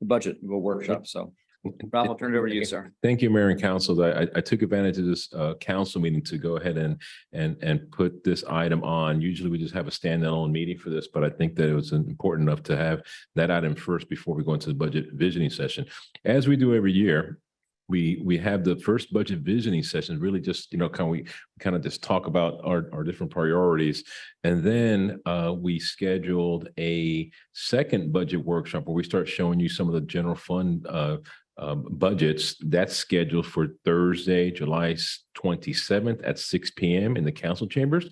budget workshop. So Ralph, I'll turn it over to you, sir. Thank you, Mayor and Council. I took advantage of this council meeting to go ahead and put this item on. Usually we just have a standalone meeting for this, but I think that it was important enough to have that item first before we go into the budget visioning session. As we do every year, we have the first budget visioning session, really just, we kind of just talk about our different priorities. And then we scheduled a second budget workshop where we start showing you some of the general fund budgets. That's scheduled for Thursday, July 27th at 6 p.m. in the council chambers.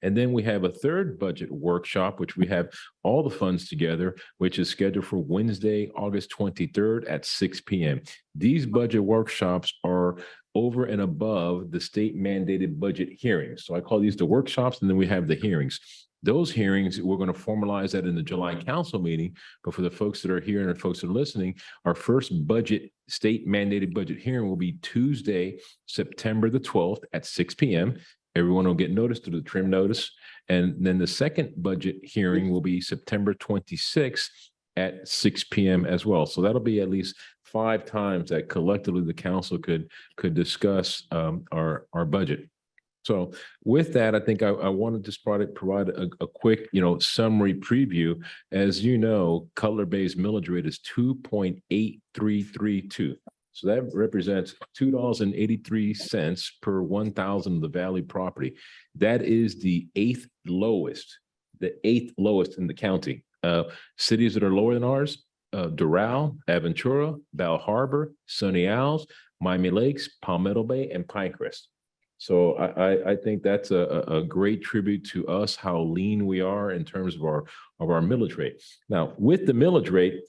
And then we have a third budget workshop, which we have all the funds together, which is scheduled for Wednesday, August 23rd at 6 p.m. These budget workshops are over and above the state mandated budget hearings. So I call these the workshops, and then we have the hearings. Those hearings, we're going to formalize that in the July council meeting. But for the folks that are here and the folks that are listening, our first state mandated budget hearing will be Tuesday, September the 12th at 6 p.m. Everyone will get notice through the trim notice. And then the second budget hearing will be September 26th at 6 p.m. as well. So that'll be at least 5 times that collectively the council could discuss our budget. So with that, I think I wanted to provide a quick, summary preview. As you know, Cutler Bay's millage rate is 2.8332. So that represents $2.83 per 1,000 of the Valley property. That is the eighth lowest in the county. Cities that are lower than ours, Doral, Aventura, Bal Harbor, Sunny Isles, Miami Lakes, Palmetto Bay, and Pinecrest. So I think that's a great tribute to us, how lean we are in terms of our millage rate. Now, with the millage rate,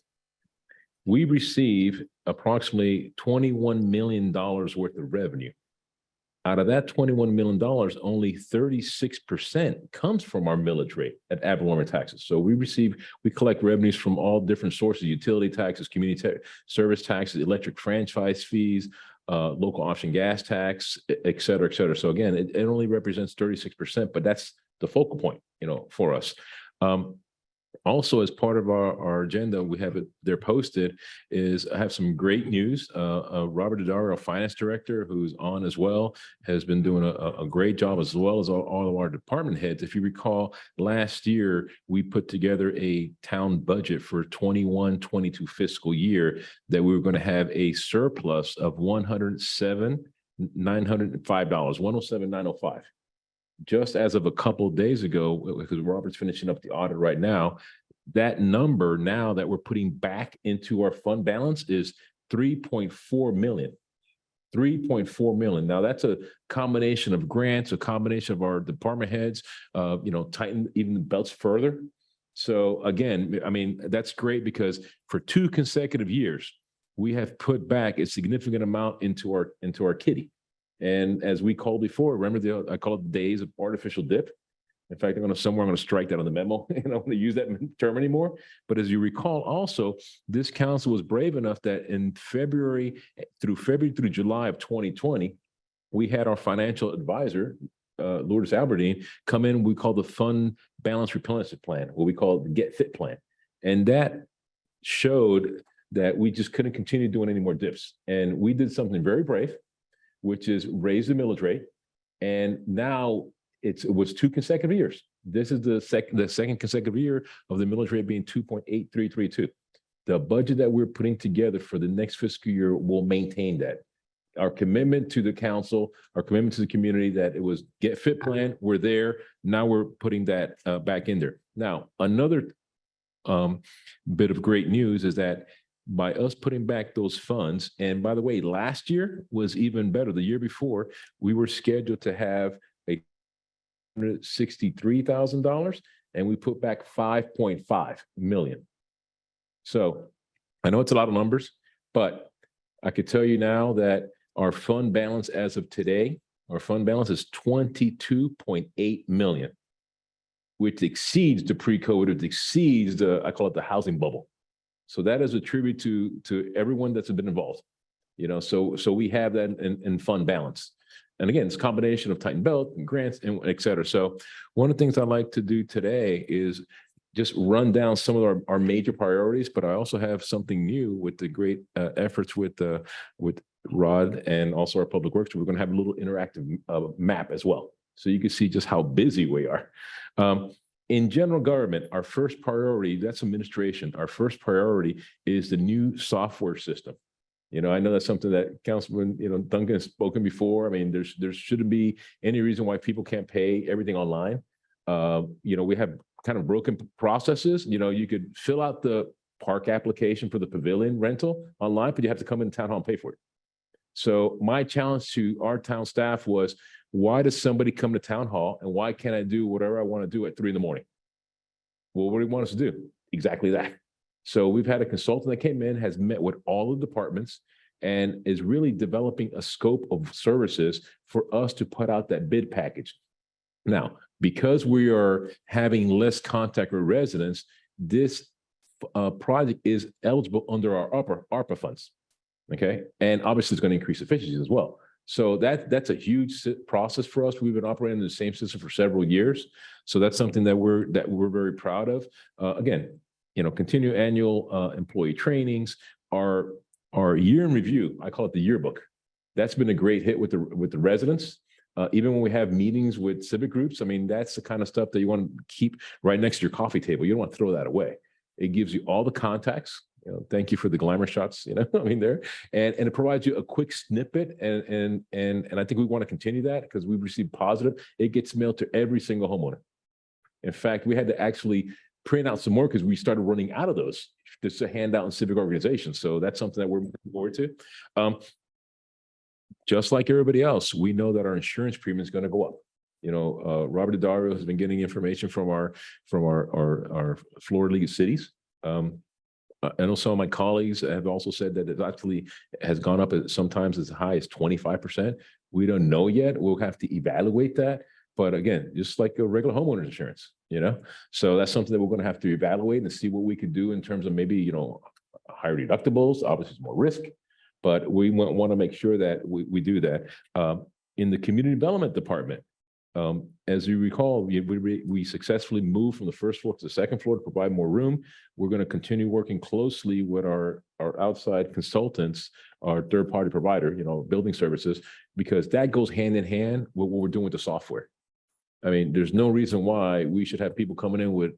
we receive approximately $21 million worth of revenue. Out of that $21 million, only 36% comes from our millage rate at ad valorem taxes. So we collect revenues from all different sources: utility taxes, community service taxes, electric franchise fees, local option gas tax, et cetera, et cetera. So again, it only represents 36%, but that's the focal point, for us. Also, as part of our agenda, we have it there posted, I have some great news. Robert Daddario, our finance director, who's on as well, has been doing a great job, as well as all of our department heads. If you recall, last year, we put together a town budget for 21-22 fiscal year that we were going to have a surplus of $107,905, $107,905. Just as of a couple of days ago, because Robert's finishing up the audit right now, that number now that we're putting back into our fund balance is $3.4 million. 3.4 million. Now that's a combination of grants, a combination of our department heads, tighten even the belts further. So again, I mean, that's great because for 2 consecutive years, we have put back a significant amount into our kitty. And as we called before, remember I call it the days of artificial dip. In fact, I'm going to strike that on the memo. I don't want to use that term anymore. But as you recall, also, this council was brave enough that in February through July of 2020, we had our financial advisor, Lourdes Alberdine, come in. We call the Fund Balance Replenishment Plan, what we call the Get Fit Plan. And that showed that we just couldn't continue doing any more dips. And we did something very brave, which is raise the millage rate. And now it was 2 consecutive years. This is the second consecutive year of the millage rate being 2.8332. The budget that we're putting together for the next fiscal year will maintain that. Our commitment to the council, our commitment to the community, that it was Get Fit Plan, we're there. Now we're putting that back in there. Now, another bit of great news is that by us putting back those funds, and by the way, last year was even better. The year before, we were scheduled to have $163,000, and we put back $5.5 million. So I know it's a lot of numbers, but I could tell you now that our fund balance as of today, our fund balance is $22.8 million, which exceeds the pre-COVID, it exceeds I call it the housing bubble. So that is a tribute to everyone that's been involved, so we have that in fund balance. And again, it's a combination of tightened belt and grants and et cetera. So one of the things I'd like to do today is just run down some of our major priorities, but I also have something new with the great efforts with Rod and also our public works. We're going to have a little interactive map as well. So you can see just how busy we are. In general government, our first priority, that's administration. Our first priority is the new software system. You know, I know that's something that Councilman, Duncan has spoken before. I mean, there shouldn't be any reason why people can't pay everything online. We have kind of broken processes. You could fill out the park application for the pavilion rental online, but you have to come in town hall and pay for it. So my challenge to our town staff was, why does somebody come to town hall and why can't I do whatever I want to do at 3 a.m? Well, what do you want us to do? Exactly that. So we've had a consultant that came in, has met with all the departments, and is really developing a scope of services for us to put out that bid package. Now, because we are having less contact with residents, this project is eligible under our ARPA funds. Okay, and obviously it's going to increase efficiencies as well. So that's a huge process for us. We've been operating in the same system for several years, so that's something that we're very proud of. Again, continue annual employee trainings. Our year in review, I call it the yearbook. That's been a great hit with the residents. Even when we have meetings with civic groups, I mean, that's the kind of stuff that you want to keep right next to your coffee table. You don't want to throw that away. It gives you all the context. Thank you for the glamour shots, I mean, there, and it provides you a quick snippet, and I think we want to continue that because we've received positive. It gets mailed to every single homeowner. In fact, we had to actually print out some more because we started running out of those just to hand out in civic organizations. So that's something that we're looking forward to. Just like everybody else, we know that our insurance premium is going to go up. Robert Dario has been getting information from our Florida League of Cities. I know some of my colleagues have also said that it actually has gone up sometimes as high as 25%. We don't know yet. We'll have to evaluate that. But again, just like a regular homeowner's insurance, so that's something that we're going to have to evaluate and see what we could do in terms of maybe, higher deductibles. Obviously, it's more risk, but we want to make sure that we do that. In the community development department, as you recall, we successfully moved from the first floor to the second floor to provide more room. We're going to continue working closely with our outside consultants, our third-party provider, building services, because that goes hand in hand with what we're doing with the software. I mean, there's no reason why we should have people coming in with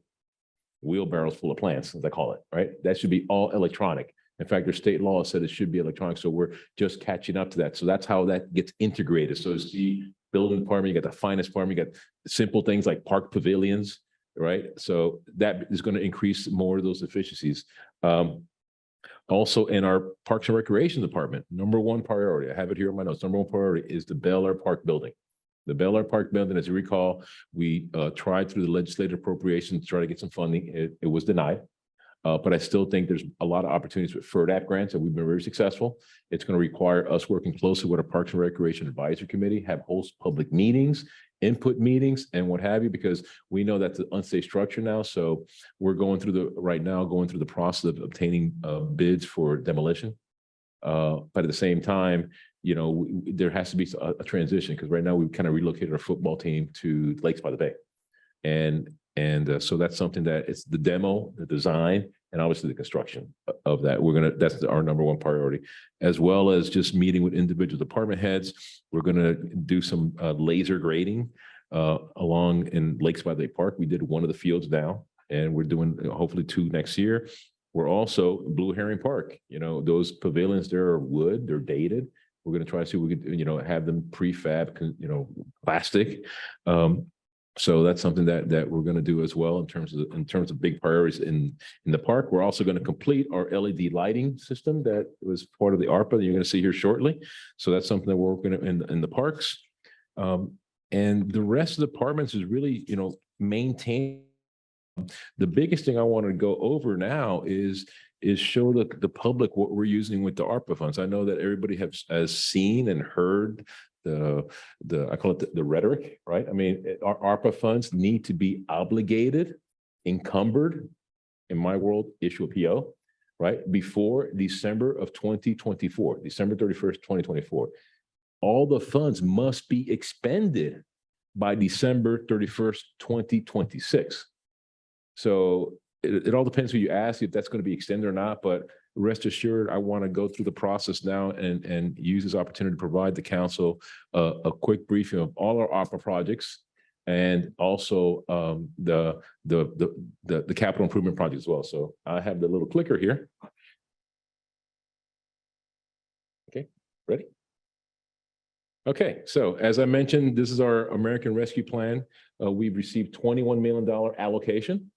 wheelbarrows full of plants, as I call it, right? That should be all electronic. In fact, their state law said it should be electronic, so we're just catching up to that. So that's how that gets integrated. So it's the building department, you got the finance department, you got simple things like park pavilions, right? So that is going to increase more of those efficiencies. Also in our Parks and Recreation department, number one priority, I have it here in my notes, number one priority is the Bel Air Park building. The Bel Air Park building, as you recall, we tried through the legislative appropriations to try to get some funding. It was denied. But I still think there's a lot of opportunities with FERDAP grants, and we've been very successful. It's going to require us working closely with a Parks and Recreation Advisory Committee, host public meetings, input meetings, and what have you, because we know that's an unsafe structure now. So we're going through the process of obtaining bids for demolition. But at the same time, there has to be a transition, because right now we've kind of relocated our football team to Lakes by the Bay. And so that's something that it's the demo, the design, and obviously the construction of that. That's our number one priority, as well as just meeting with individual department heads. We're going to do some laser grading along in Lakes by the Bay Park. We did one of the fields now, and we're doing hopefully 2 next year. We're also Blue Herring Park. Those pavilions there are wood, they're dated. We're going to try to see if we could, have them prefab, plastic. So that's something that we're going to do as well in terms of big priorities in the park. We're also going to complete our LED lighting system that was part of the ARPA that you're going to see here shortly. So that's something that we're working in the parks. And the rest of the departments is really, maintain. The biggest thing I want to go over now is show the public what we're using with the ARPA funds. I know that everybody has seen and heard I call it the rhetoric, right? I mean, our ARPA funds need to be obligated, encumbered, in my world, issue a PO, right? Before December of 2024, December 31st, 2024. All the funds must be expended by December 31st, 2026. So it all depends who you ask, if that's going to be extended or not, but rest assured, I want to go through the process now and use this opportunity to provide the council a quick briefing of all our ARPA projects and also the capital improvement project as well. So I have the little clicker here. Okay, ready? Okay, so as I mentioned, this is our American Rescue Plan. We've received $21 million allocation,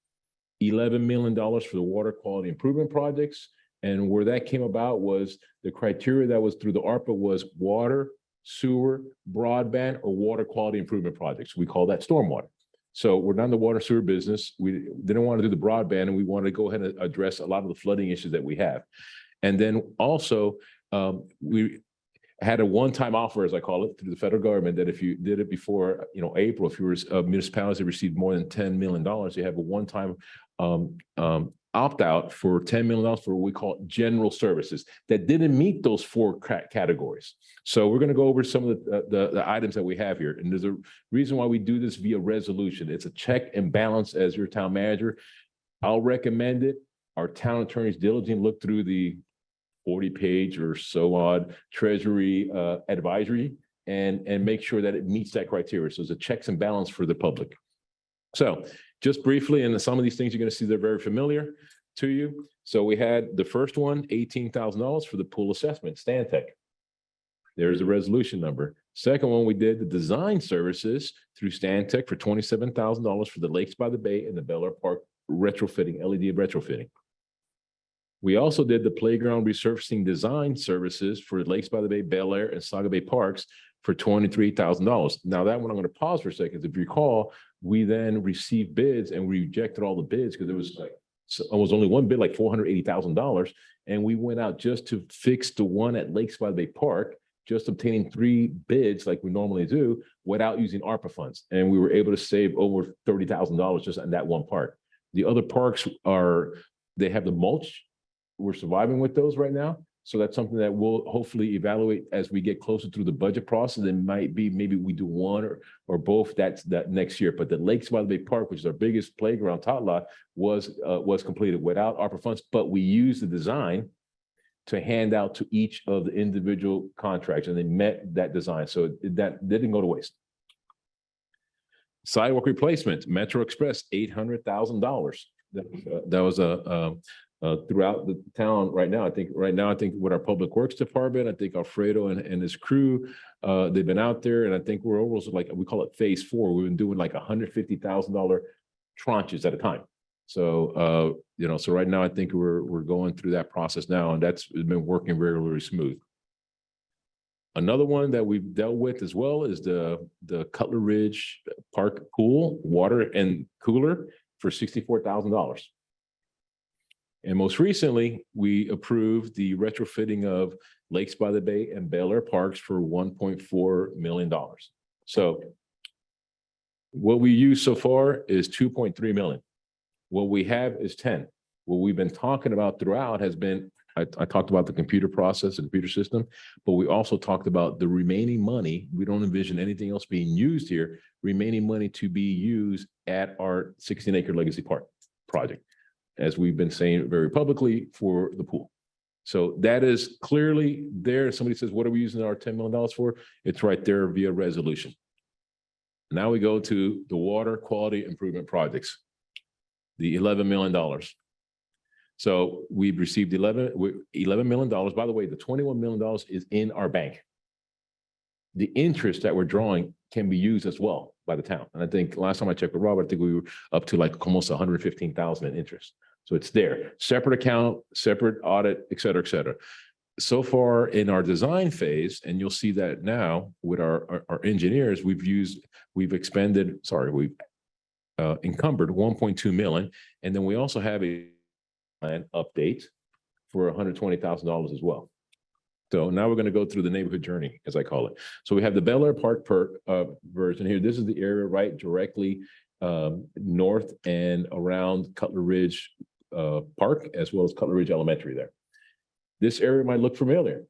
$11 million for the water quality improvement projects. And where that came about was the criteria that was through the ARPA was water, sewer, broadband, or water quality improvement projects. We call that stormwater. So we're not in the water sewer business. We didn't want to do the broadband, and we wanted to go ahead and address a lot of the flooding issues that we have. And then also we had a one-time offer, as I call it, through the federal government, that if you did it before, April, if you were a municipality that received more than $10 million, you have a one-time opt-out for $10 million for what we call general services that didn't meet those four categories. So we're going to go over some of the items that we have here. And there's a reason why we do this via resolution. It's a check and balance as your town manager. I'll recommend it. Our town attorneys diligently look through the 40-page or so odd Treasury advisory and make sure that it meets that criteria. So it's a checks and balance for the public. So just briefly, and some of these things you're going to see, they're very familiar to you. So we had the first one, $18,000 for the pool assessment, Stantec. There's a resolution number. Second one, we did the design services through Stantec for $27,000 for the Lakes by the Bay and the Bel Air Park retrofitting, LED retrofitting. We also did the playground resurfacing design services for Lakes by the Bay, Bel Air, and Saga Bay Parks for $23,000. Now that one I'm going to pause for a second. If you recall, we then received bids and we rejected all the bids because there was almost only one bid, like $480,000. And we went out just to fix the one at Lakes by the Bay Park, just obtaining 3 bids like we normally do without using ARPA funds. And we were able to save over $30,000 just on that one park. The other parks they have the mulch. We're surviving with those right now. So that's something that we'll hopefully evaluate as we get closer through the budget process. It might be, maybe we do one or both that next year. But the Lakes by the Bay Park, which is our biggest playground tot lot, was completed without ARPA funds, but we used the design to hand out to each of the individual contracts, and they met that design. So that didn't go to waste. Sidewalk replacement, Metro Express, $800,000. That was throughout the town right now. I think with our Public Works Department, I think Alfredo and his crew, they've been out there, and I think we're almost like, we call it phase 4. We've been doing like $150,000 tranches at a time. So, so right now I think we're going through that process now, and that's been working very, very smooth. Another one that we've dealt with as well is the Cutler Ridge Park pool, water and cooler for $64,000. And most recently, we approved the retrofitting of Lakes by the Bay and Bel Air Parks for $1.4 million. So what we use so far is $2.3 million. What we have is 10. What we've been talking about throughout has been, I talked about the computer process and computer system, but we also talked about the remaining money. We don't envision anything else being used here, remaining money to be used at our 16-acre Legacy Park project, as we've been saying very publicly, for the pool. So that is clearly there. Somebody says, what are we using our $10 million for? It's right there via resolution. Now we go to the water quality improvement projects, the $11 million. So we've received $11 million. By the way, the $21 million is in our bank. The interest that we're drawing can be used as well by the town. And I think last time I checked with Robert, I think we were up to like almost 115,000 in interest. So it's there, separate account, separate audit, et cetera, et cetera. So far in our design phase, and you'll see that now with our engineers, we've encumbered $1.2 million. And then we also have a plan update for $120,000 as well. So now we're going to go through the neighborhood journey, as I call it. So we have the Bel Air Park version here. This is the area right directly north and around Cutler Ridge Park, as well as Cutler Ridge Elementary there. This area might look familiar.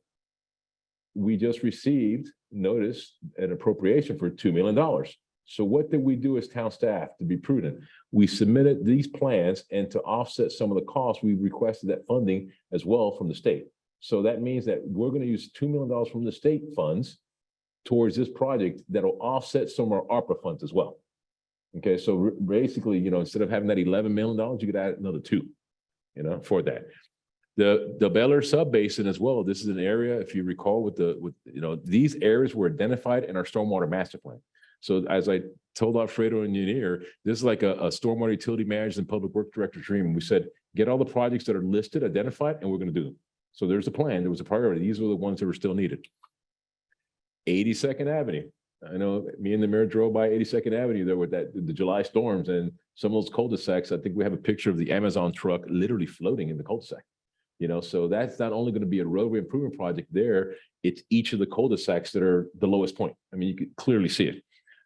We just received notice and appropriation for $2 million. So what did we do as town staff to be prudent? We submitted these plans, and to offset some of the costs, we requested that funding as well from the state. So that means that we're going to use $2 million from the state funds towards this project that'll offset some of our ARPA funds as well. Okay, so basically, instead of having that $11 million, you could add another 2, for that. The Bel Air sub-basin as well. This is an area, if you recall, these areas were identified in our stormwater master plan. So as I told Alfredo engineer, this is like a stormwater utility manager and public works director dream. And we said, get all the projects that are listed, identified, and we're going to do them. So there's a plan. There was a priority. These were the ones that were still needed. 82nd Avenue. I know me and the mayor drove by 82nd Avenue there with the July storms and some of those cul-de-sacs. I think we have a picture of the Amazon truck literally floating in the cul-de-sac. So that's not only going to be a roadway improvement project there, it's each of the cul-de-sacs that are the lowest point. I mean, you can clearly see it.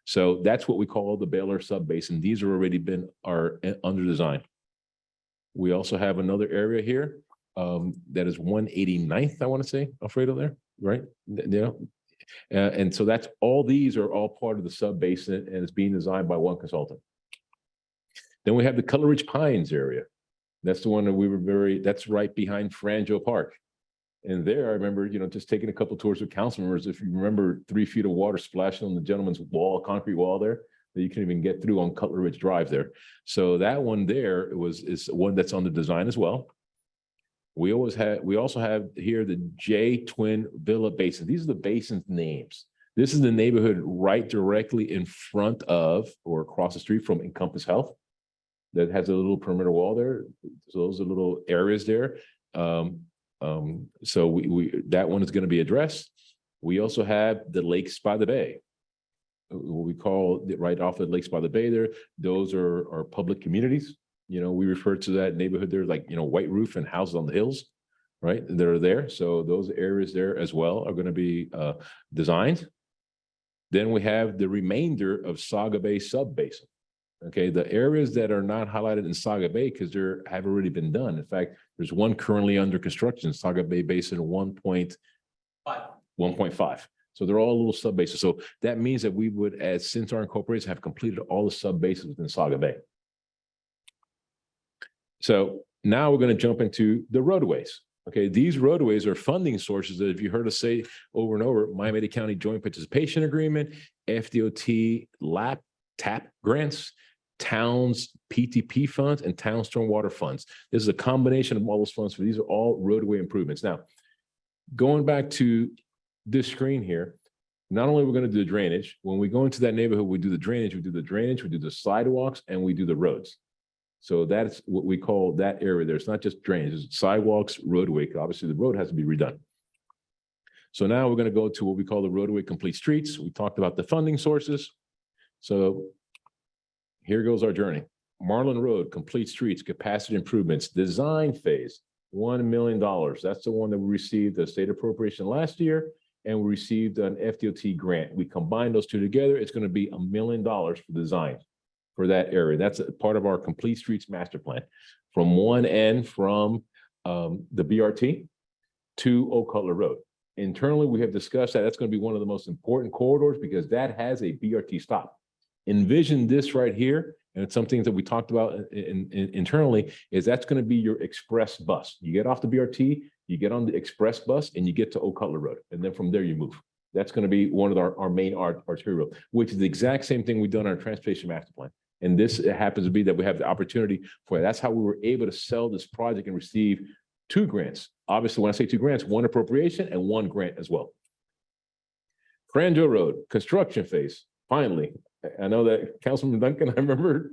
So that's what we call the Bel Air sub-basin. These are already are under design. We also have another area here that is 189th, I want to say, Alfredo, there, right? And so that's these are all part of the sub-basin, and it's being designed by one consultant. Then we have the Cutler Ridge Pines area. That's the one that that's right behind Franjo Park. And there, I remember, just taking a couple tours with council members. If you remember, 3 feet of water splashing on the gentleman's concrete wall there, that you can even get through on Cutler Ridge Drive there. So that one there is one that's on the design as well. We also have here the J Twin Villa Basin. These are the basin's names. This is the neighborhood right directly in front of or across the street from Encompass Health that has a little perimeter wall there. So those are little areas there. So that one is going to be addressed. We also have the Lakes by the Bay. What we call right off the Lakes by the Bay there. Those are public communities. We refer to that neighborhood there like, White Roof and Houses on the Hills, right? That are there. So those areas there as well are going to be designed. Then we have the remainder of Saga Bay sub-basin. Okay, the areas that are not highlighted in Saga Bay because they have already been done. In fact, there's one currently under construction, Saga Bay Basin 1.5. So they're all little sub-basins. So that means that we would, as Cintar Incorporated, have completed all the sub-basins within Saga Bay. So now we're going to jump into the roadways. Okay, these roadways are funding sources that, if you heard us say over and over, Miami-Dade County Joint Participation Agreement, FDOT TAP grants, towns PTP funds, and town stormwater funds. This is a combination of all those funds. These are all roadway improvements. Now, going back to this screen here, not only we're going to do the drainage, when we go into that neighborhood, we do the drainage, we do the sidewalks, and we do the roads. So that's what we call that area there. It's not just drainage, it's sidewalks, roadway. Obviously, the road has to be redone. So now we're going to go to what we call the roadway complete streets. We talked about the funding sources. So here goes our journey. Marlin Road, complete streets, capacity improvements, design phase, $1 million. That's the one that we received a state appropriation last year, and we received an FDOT grant. We combine those two together, it's going to be $1 million for design for that area. That's a part of our complete streets master plan. From one end, from the BRT to Old Cutler Road. Internally, we have discussed that that's going to be one of the most important corridors because that has a BRT stop. Envision this right here, and it's something that we talked about internally, is that's going to be your express bus. You get off the BRT, you get on the express bus, and you get to Old Cutler Road, and then from there you move. That's going to be one of our main arterial, which is the exact same thing we've done on our transportation master plan. And this happens to be that we have the opportunity for it. That's how we were able to sell this project and receive 2 grants. Obviously, when I say 2 grants, 1 appropriation and 1 grant as well. Franjo Road, construction phase, finally. I know that Councilman Duncan, I remember,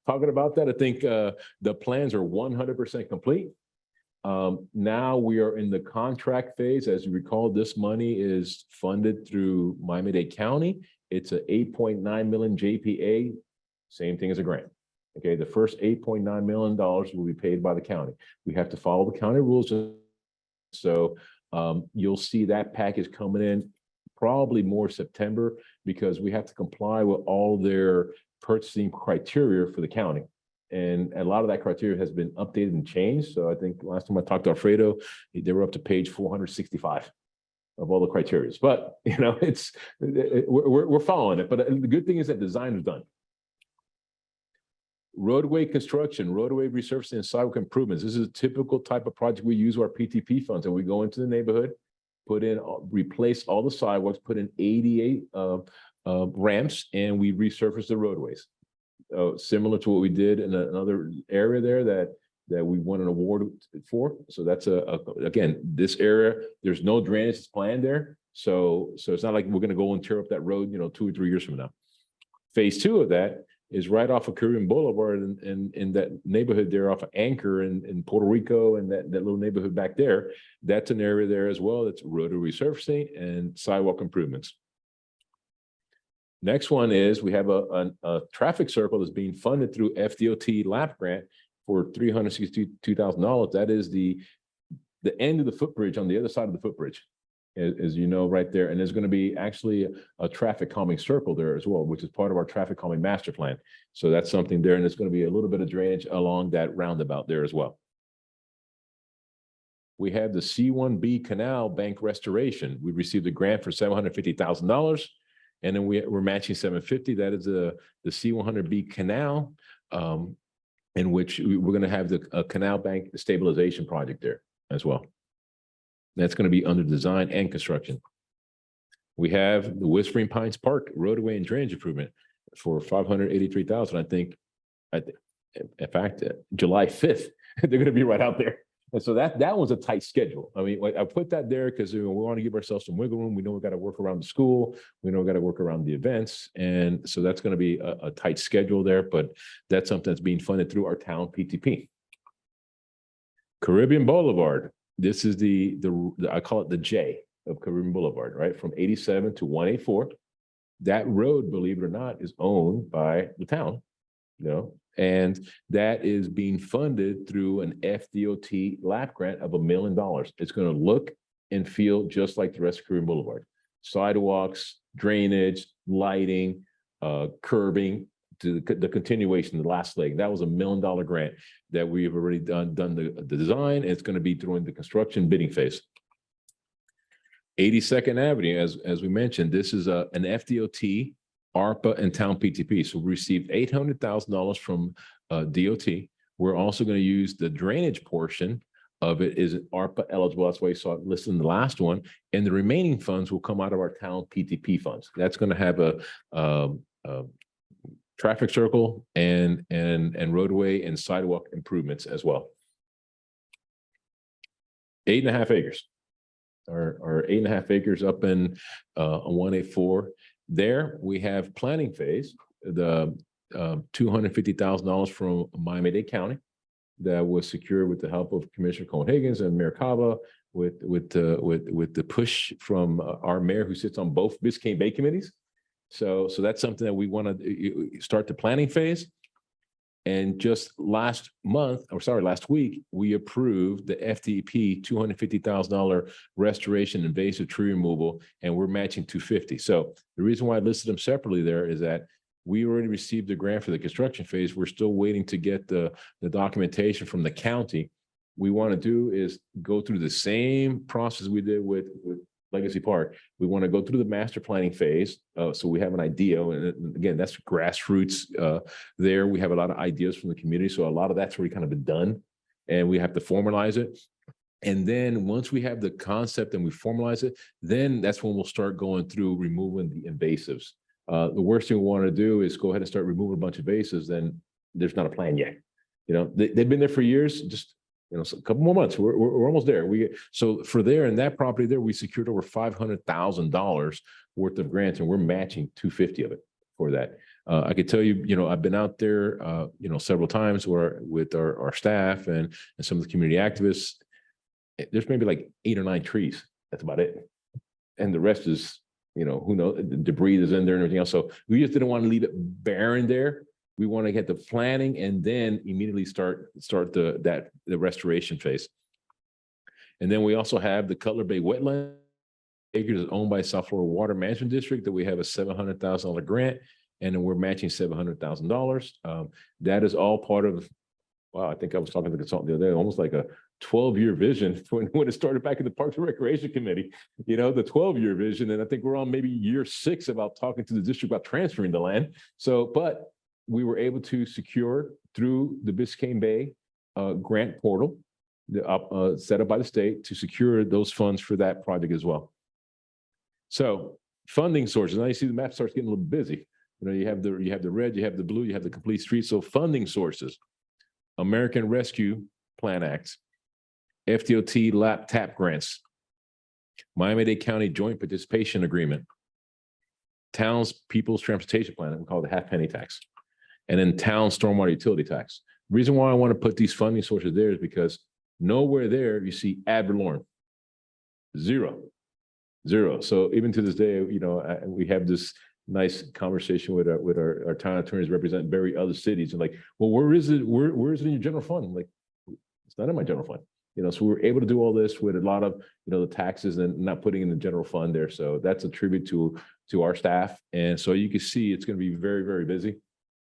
talking about that. I think the plans are 100% complete. Now we are in the contract phase. As you recall, this money is funded through Miami-Dade County. It's a $8.9 million JPA, same thing as a grant. Okay, the first $8.9 million will be paid by the county. We have to follow the county rules. So you'll see that package coming in probably more September because we have to comply with all their purchasing criteria for the county. And a lot of that criteria has been updated and changed. So I think last time I talked to Alfredo, they were up to page 465. of all the criteria. But, we're following it. But the good thing is that design is done. Roadway construction, roadway resurfacing, and sidewalk improvements. This is a typical type of project we use our PTP funds, and we go into the neighborhood, replace all the sidewalks, put in 88 ramps, and we resurface the roadways. Similar to what we did in another area there that we won an award for. So that's again, this area, there's no drainage planned there. So it's not like we're going to go and tear up that road, 2 or 3 years from now. Phase 2 of that is right off of Caribbean Boulevard in that neighborhood there off of Anchor in Puerto Rico, and that little neighborhood back there. That's an area there as well. That's road resurfacing and sidewalk improvements. Next one is we have a traffic circle that's being funded through FDOT LAP grant for $362,000. That is the end of the footbridge on the other side of the footbridge, as you know, right there. And there's going to be actually a traffic calming circle there as well, which is part of our traffic calming master plan. So that's something there. And there's going to be a little bit of drainage along that roundabout there as well. We have the C1B Canal Bank restoration. We received a grant for $750,000. And then we're matching $750,000. That is the C100B canal, in which we're going to have a canal bank stabilization project there as well. That's going to be under design and construction. We have the Whispering Pines Park roadway and drainage improvement for $583,000. I think, in fact, July 5th, they're going to be right out there. And so that was a tight schedule. I mean, I put that there because we want to give ourselves some wiggle room. We know we got to work around the school. We know we got to work around the events. And so that's going to be a tight schedule there, but that's something that's being funded through our town PTP. Caribbean Boulevard. This is I call it the J of Caribbean Boulevard, right? From 87 to 184. That road, believe it or not, is owned by the town, and that is being funded through an FDOT LAP grant of $1 million. It's going to look and feel just like the rest of Caribbean Boulevard. Sidewalks, drainage, lighting, curbing, to the continuation, the last leg. That was $1 million grant that we've already done the design. It's going to be during the construction bidding phase. 82nd Avenue, as we mentioned, this is an FDOT, ARPA, and town PTP. So we received $800,000 from DOT. We're also going to use the drainage portion of it is ARPA eligible. That's why you saw it listed in the last one. And the remaining funds will come out of our town PTP funds. That's going to have a traffic circle and roadway and sidewalk improvements as well. 8.5 acres. Our 8.5 acres up in 184. There we have planning phase, the $250,000 from Miami-Dade County that was secured with the help of Commissioner Cohen-Higgins and Mayor Cava, with the push from our mayor who sits on both Biscayne Bay committees. So that's something that we want to start the planning phase. And just last week, we approved the FDP $250,000 restoration invasive tree removal, and we're matching $250,000. So the reason why I listed them separately there is that we already received the grant for the construction phase. We're still waiting to get the documentation from the county. We want to do is go through the same process we did with Legacy Park. We want to go through the master planning phase, so we have an idea. And again, that's grassroots there. We have a lot of ideas from the community. So a lot of that's already kind of been done, and we have to formalize it. And then once we have the concept and we formalize it, then that's when we'll start going through removing the invasives. The worst thing we want to do is go ahead and start removing a bunch of invasives. Then there's not a plan yet. They've been there for years. Just so a couple more months, we're almost there. So for there in that property there, we secured over $500,000 worth of grants, and we're matching $250,000 of it for that. I could tell you, I've been out there, several times with our staff and some of the community activists. There's maybe like 8 or 9 trees. That's about it, and the rest is, who knows? The debris is in there and everything else. So we just didn't want to leave it barren there. We want to get the planning and then immediately start the restoration phase. And then we also have the Cutler Bay wetland acres owned by South Florida Water Management District that we have a $700,000 grant, and then we're matching $700,000. That is all part of, wow, I think I was talking to the consultant the other day, almost like a 12-year vision when it started back in the Parks and Recreation Committee, the 12-year vision. And I think we're on maybe year 6 about talking to the district about transferring the land. So, but we were able to secure through the Biscayne Bay grant portal, set up by the state, to secure those funds for that project as well. So funding sources. Now you see the map starts getting a little busy. You have the red, you have the blue, you have the complete street. So funding sources: American Rescue Plan Act, FDOT LAP TAP grants, Miami-Dade County Joint Participation Agreement, Towns People's Transportation Plan, we call it the half-penny tax, and then Town Stormwater Utility Tax. The reason why I want to put these funding sources there is because nowhere there you see ad valorem. Zero. So even to this day, we have this nice conversation with our town attorneys representing very other cities, and like, well, where is it? Where is it in your general fund? I'm like, it's not in my general fund. So we were able to do all this with a lot of, the taxes and not putting in the general fund there. So that's a tribute to our staff. And so you can see it's going to be very, very busy,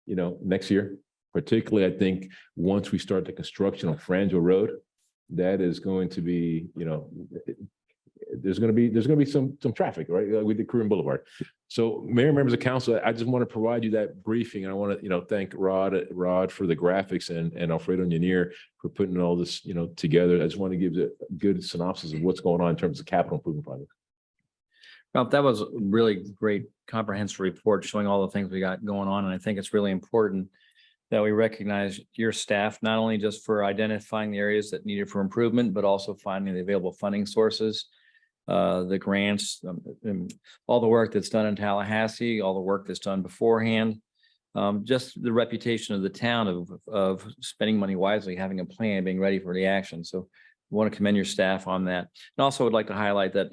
next year. Particularly, I think once we start the construction on Frangel Road, that is going to be, there's going to be some traffic, right? Like we did Korean Boulevard. So, Mayor, members of council, I just want to provide you that briefing, and I want to, thank Rod for the graphics and Alfredo Engineer for putting all this, together. I just want to give a good synopsis of what's going on in terms of capital improvement project. Well, that was a really great comprehensive report showing all the things we got going on, and I think it's really important that we recognize your staff, not only just for identifying the areas that needed for improvement, but also finding the available funding sources, the grants, and all the work that's done in Tallahassee, all the work that's done beforehand, just the reputation of the town of spending money wisely, having a plan, being ready for the action. So I want to commend your staff on that. And also would like to highlight that,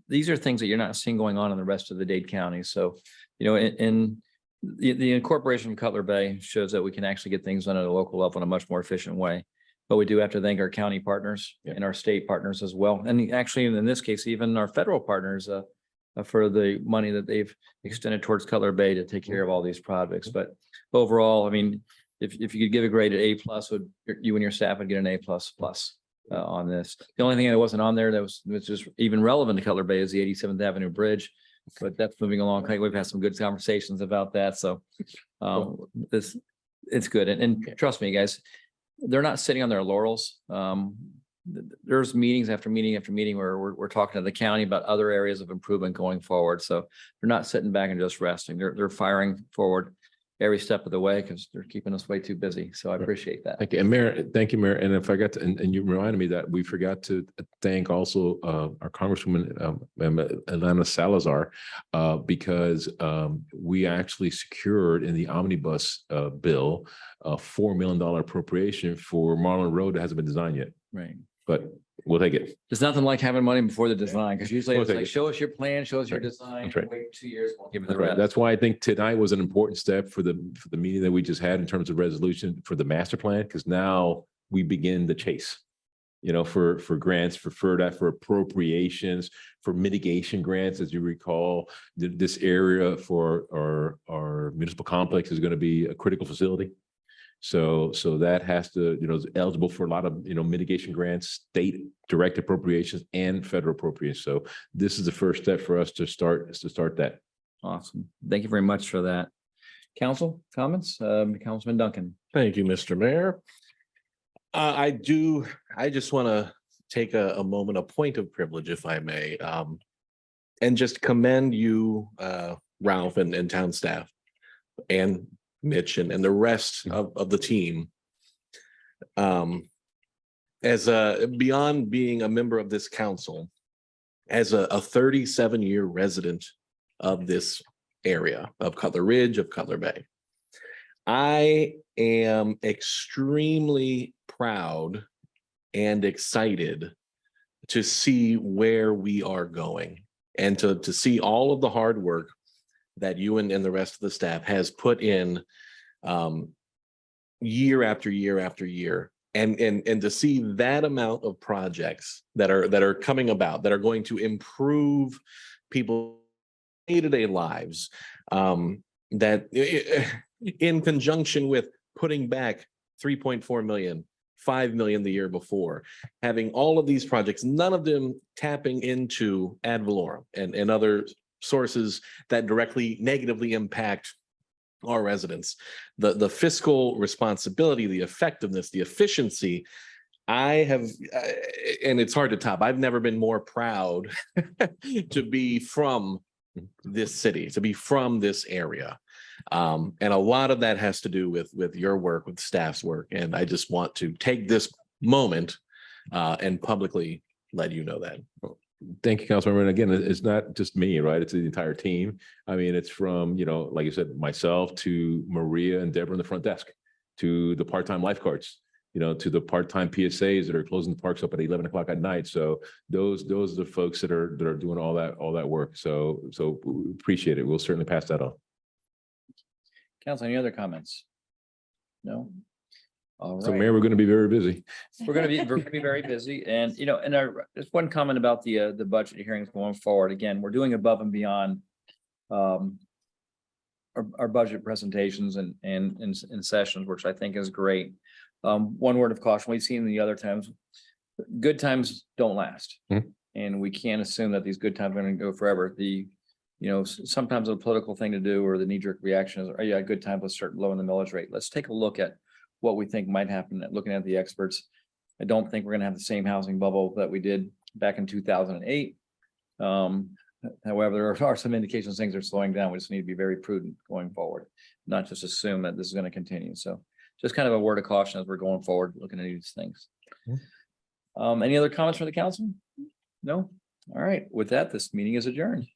these are things that you're not seeing going on in the rest of the Dade County. So, in the incorporation of Cutler Bay shows that we can actually get things done at a local level in a much more efficient way. But we do have to thank our county partners and our state partners as well. And actually, in this case, even our federal partners for the money that they've extended towards Cutler Bay to take care of all these projects. But overall, I mean, if you could give a grade at A+, you and your staff would get an A++ on this. The only thing that wasn't on there that was just even relevant to Cutler Bay is the 87th Avenue Bridge. But that's moving along. We've had some good conversations about that. So it's good. And trust me, guys, they're not sitting on their laurels. There's meetings after meeting after meeting where we're talking to the county about other areas of improvement going forward. So they're not sitting back and just resting. They're firing forward every step of the way because they're keeping us way too busy. So I appreciate that. Thank you. And Mayor, thank you, Mayor. And if I got to, and you reminded me that we forgot to thank also our Congresswoman Elena Salazar, because we actually secured in the omnibus bill a $4 million appropriation for Marlin Road that hasn't been designed yet. Right. But we'll take it. There's nothing like having money before the design, because usually We'll it's take like, it. show us your plan, show us your design, That's right. wait 2 years, we'll give you the That's right. rest. That's why I think tonight was an important step for the meeting that we just had in terms of resolution for the master plan, because now we begin the chase, for grants, for appropriations, for mitigation grants. As you recall, this area for our municipal complex is going to be a critical facility. So that has to, is eligible for a lot of, mitigation grants, state direct appropriations and federal appropriations. So this is the first step for us to start that. Awesome. Thank you very much for that. Council comments, Councilman Duncan. Thank you, Mr. Mayor. I just want to take a moment, a point of privilege, if I may, and just commend you, Ralph and town staff and Mitch and the rest of the team. As beyond being a member of this council, as a 37-year resident of this area of Cutler Ridge, of Cutler Bay, I am extremely proud and excited to see where we are going and to see all of the hard work that you and the rest of the staff has put in year after year after year. And to see that amount of projects that are coming about, that are going to improve people's day-to-day lives, that in conjunction with putting back 3.4 million 5 million the year before, having all of these projects, none of them tapping into ad valorem and other sources that directly negatively impact our residents. The fiscal responsibility, the effectiveness, the efficiency, I have, and it's hard to top. I've never been more proud to be from this city, to be from this area. And a lot of that has to do with your work, with staff's work. And I just want to take this moment and publicly let you know that. Thank you, Councilmember. And again, it's not just me, right? It's the entire team. I mean, it's from, like you said, myself to Maria and Deborah in the front desk, to the part-time lifeguards, to the part-time PSAs that are closing the parks up at 11 o'clock at night. So those are the folks that are doing all that work. So we appreciate it. We'll certainly pass that on. Council, any other comments? No? All So right. Mayor, we're going to be very busy. We're gonna be very busy, and just one comment about the budget hearings going forward. Again, we're doing above and beyond our budget presentations and sessions, which I think is great. One word of caution, we've seen the other times, good times don't last. And we can't assume that these good times are going to go forever. Sometimes a political thing to do or the knee-jerk reaction is, oh yeah, good time, let's start lowering the millage rate. Let's take a look at what we think might happen, looking at the experts. I don't think we're going to have the same housing bubble that we did back in 2008. However, there are some indications things are slowing down. We just need to be very prudent going forward, not just assume that this is going to continue. So just kind of a word of caution as we're going forward, looking at these things. Any other comments from the council? No? All right. With that, this meeting is adjourned.